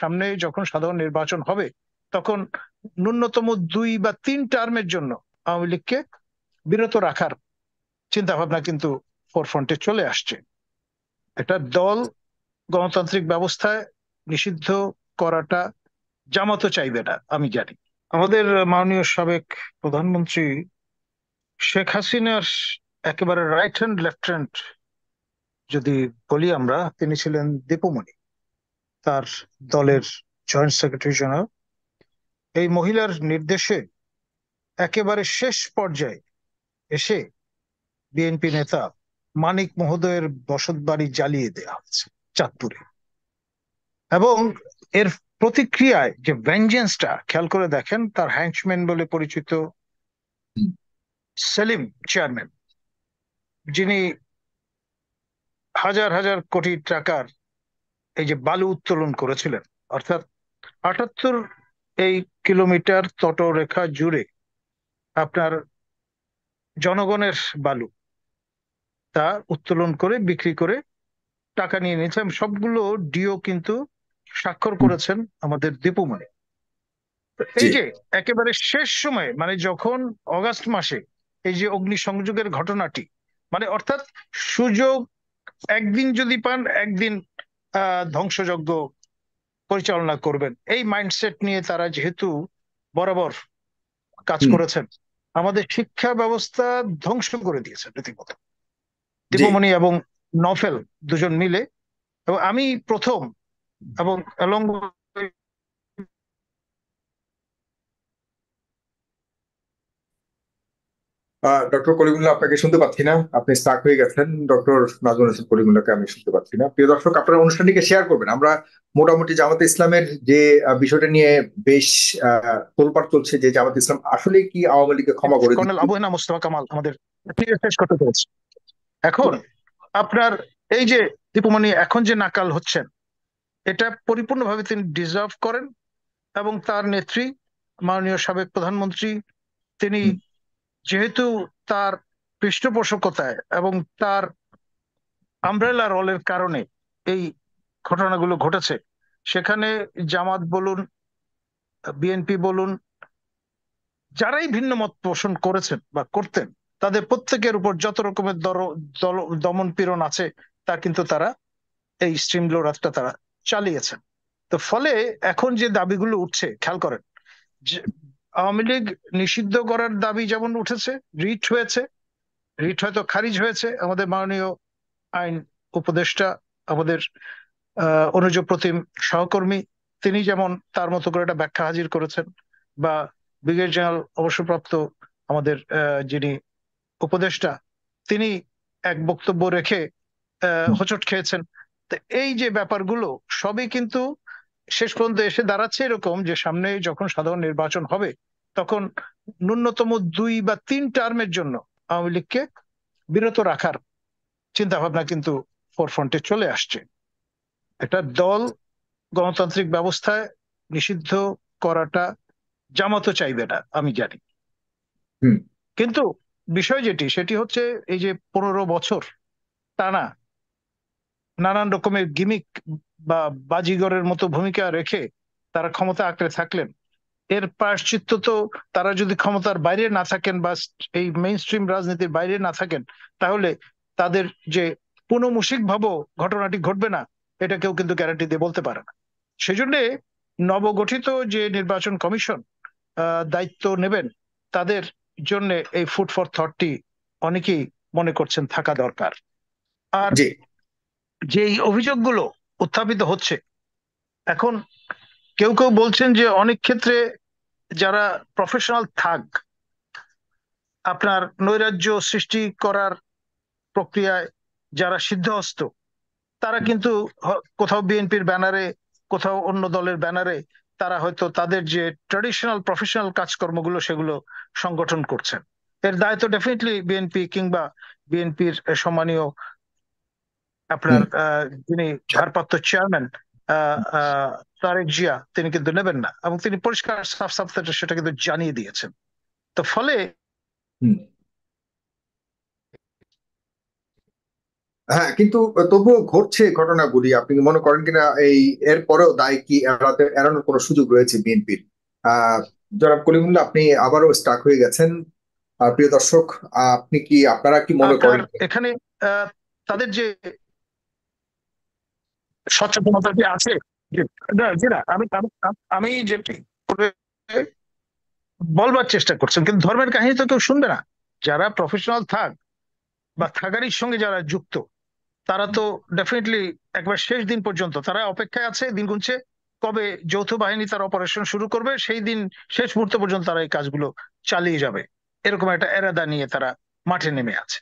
সামনে যখন সাধারণ নির্বাচন হবে তখন ন্যূনতম 2 বা 3 টার্মের জন্য আওয়ামী লীগকে বিরত রাখার চিন্তা ভাবনা কিন্তু ফোরফ্রন্টে চলে আসছে। একটা দল গণতান্ত্রিক ব্যবস্থায় নিষিদ্ধ করাটা জামাতও চাইবে না, আমি জানি। আমাদের মাননীয় সাবেক প্রধানমন্ত্রী শেখ হাসিনার একেবারে রাইট হ্যান্ড লেফট হ্যান্ড যদি বলি আমরা, তিনি ছিলেন দীপুমণি, তার দলের জয়েন্ট সেক্রেটারি জেনারেল। এই মহিলার নির্দেশে একেবারে শেষ পর্যায়ে এসে বিএনপি নেতা মানিক মহোদয়ের বসতবাড়ি জ্বালিয়ে দেওয়া হচ্ছে চাঁদপুরে। এবং এর প্রতিক্রিয়ায় যে ভেঞ্জেন্সটা খেয়াল করে দেখেন, তার হ্যাংসম্যান বলে পরিচিত সেলিম চেয়ারম্যান, যিনি হাজার হাজার কোটি টাকার এই যে বালু উত্তোলন করেছিলেন, অর্থাৎ 78 এই কিলোমিটার তটরেখা জুড়ে আপনার জনগণের বালু তা উত্তোলন করে বিক্রি করে টাকা নিয়ে নিয়েছে। সবগুলো ডিও কিন্তু স্বাক্ষর করেছেন আমাদের দীপুমণি। জি। এই যে একেবারে শেষ সময়ে, মানে যখন অগাস্ট মাসে এই যে অগ্নিসংযোগের ঘটনাটি, মানে অর্থাৎ সুযোগ একদিন যদি পান একদিন ধ্বংসযজ্ঞ পরিচালনা করবেন, এই মাইন্ডসেট নিয়ে তারা যেহেতু বরাবর কাজ হুম। করেছেন, আমাদের শিক্ষা ব্যবস্থা ধ্বংস করে দিয়েছেন রীতিমতো জি। দীপুমণি এবং নফেল দুজন মিলে। এবং আমি প্রথম, এবং along with ডক্টর কলিমুল্লাহ, আপনাকে শুনতে পাচ্ছি না, আপনি স্টাক হয়ে গেছেন। ডক্টর নাজমুল হাসান কলিমুল্লাহকে আমি শুনতে পাচ্ছি না। প্রিয় দর্শক, আপনারা অনুষ্ঠানটিকে শেয়ার করবেন। আমরা মোটামুটি জামাতে ইসলামের যে বিষয়টা নিয়ে বেশ তোলপাড় চলছে, যে জামাতে ইসলাম আসলে কি আওয়ামী লীগকে ক্ষমা করে কর্নেল দিচ্ছে। আবু হেনা মোস্তফা কামাল আমাদের শেষ করতে পেরেছে। এখন আপনার এই যে দীপুমণি এখন যে নাকাল হচ্ছেন, এটা পরিপূর্ণভাবে তিনি ডিজার্ভ করেন। এবং তার নেত্রী মাননীয় সাবেক প্রধানমন্ত্রী, তিনি হুম। যেহেতু তার পৃষ্ঠপোষকতায় এবং তার আমব্রেলা রোলের কারণে এই ঘটনাগুলো ঘটেছে, সেখানে জামাত বলুন, বিএনপি বলুন, যারাই ভিন্ন মত পোষণ করেছেন বা করতেন, তাদের প্রত্যেকের উপর যত রকমের দমন পীড়ন আছে তা কিন্তু তারা এই স্ট্রিমলোরাতটা তারা চালিয়েছেন। তো ফলে এখন যে দাবিগুলো উঠছে খেয়াল করেন, যে আওয়ামী লীগ নিষিদ্ধ করার দাবি যেমন উঠেছে, রিট হয়েছে, রিট হয়তো খারিজ হয়েছে। আমাদের মাননীয় আইন উপদেষ্টা, আমাদের অনুজ প্রতিম সহকর্মী, তিনি যেমন তার মতো করে একটা ব্যাখ্যা হাজির করেছেন, বা ব্রিগেডিয়ার জেনারেল অবসরপ্রাপ্ত আমাদের যিনি উপদেষ্টা, তিনি এক বক্তব্য রেখে হোঁচট খেয়েছেন। তো এই যে ব্যাপারগুলো সবই কিন্তু শেষ পর্যন্ত এসে দাঁড়াচ্ছে এরকম, যে সামনে যখন সাধারণ নির্বাচন হবে তখন ন্যূনতম 2 বা 3 টার্মের জন্য আওয়ামী লীগকে বিরত রাখার চিন্তা ভাবনা কিন্তু ফোরফ্রন্টে চলে আসছে। একটা দল গণতান্ত্রিক ব্যবস্থায় নিষিদ্ধ করাটা জামাতও চাইবে না, আমি জানি। হুম। কিন্তু বিষয় যেটি, সেটি হচ্ছে এই যে 15 বছর টানা নানান রকমের গিমিক বা বাজিগরের মতো ভূমিকা রেখে তারা ক্ষমতা আঁকড়ে থাকলেন। এর প্রায়শ্চিত্ত তো, তারা যদি ক্ষমতার বাইরে না থাকেন বা এই মেইন স্ট্রিম রাজনীতির বাইরে না থাকেন, তাহলে তাদের যে পুনমুসিক ভাবো ঘটনাটি ঘটবে না, এটা কেউ কিন্তু গ্যারান্টি দিয়ে বলতে পারে না। সেজন্য নবগঠিত যে নির্বাচন কমিশন দায়িত্ব নেবেন, তাদের জন্য এই ফুড ফর থটটি অনেকেই মনে করছেন থাকা দরকার। আর জি। যে এই অভিযোগগুলো উত্থাপিত হচ্ছে এখন, কেউ কেউ বলছেন যে অনেক ক্ষেত্রে যারা প্রফেশনাল থাগ, আপনার নৈরাজ্য সৃষ্টি করার প্রক্রিয়ায় যারা সিদ্ধহস্ত, তারা কিন্তু কোথাও বিএনপির ব্যানারে, কোথাও অন্য দলের ব্যানারে তারা হয়তো তাদের যে ট্র্যাডিশনাল প্রফেশনাল কাজকর্মগুলো সেগুলো সংগঠন করছেন। এর দায় তো ডেফিনেটলি বিএনপি কিংবা বিএনপির সম্মানীয় আপনার হুম। যিনি ভারপ্রাপ্ত চেয়ারম্যান তারেক জিয়া, তিনি কিন্তু নেবেন না, এবং তিনি পরিষ্কার সাফ সাফ সেটা কিন্তু জানিয়ে দিয়েছেন। তো ফলে হুম। হ্যাঁ, কিন্তু তবুও ঘটছে ঘটনাগুলি, আপনি কি মনে করেন কিনা এই এর পরেও দায় কি এড়ানোর কোনো সুযোগ রয়েছে বিএনপির? আহ জনাব কলিমুল্লাহ, আপনি আবারও স্টাক হয়ে গেছেন। প্রিয় দর্শক, আপনারা কি মনে আপনার করেন? এখানে আহ, তাদের যে সচেতনতা যে আছে, যে না যে না, আমি যেটি করে বলবার চেষ্টা করছেন, কিন্তু ধর্মের কাহিনী তো কেউ শুনবে না। যারা প্রফেশনাল থাক বা থাকারির সঙ্গে যারা যুক্ত, তারা তো ডেফিনেটলি একবার শেষ দিন পর্যন্ত তারা অপেক্ষায় আছে, দিন গুনছে কবে যৌথ বাহিনী তার অপারেশন শুরু করবে, সেই দিন শেষ মুহূর্ত পর্যন্ত তারা এই কাজগুলো চালিয়ে যাবে। এরকম একটা এরাদা নিয়ে তারা মাঠে নেমে আছে।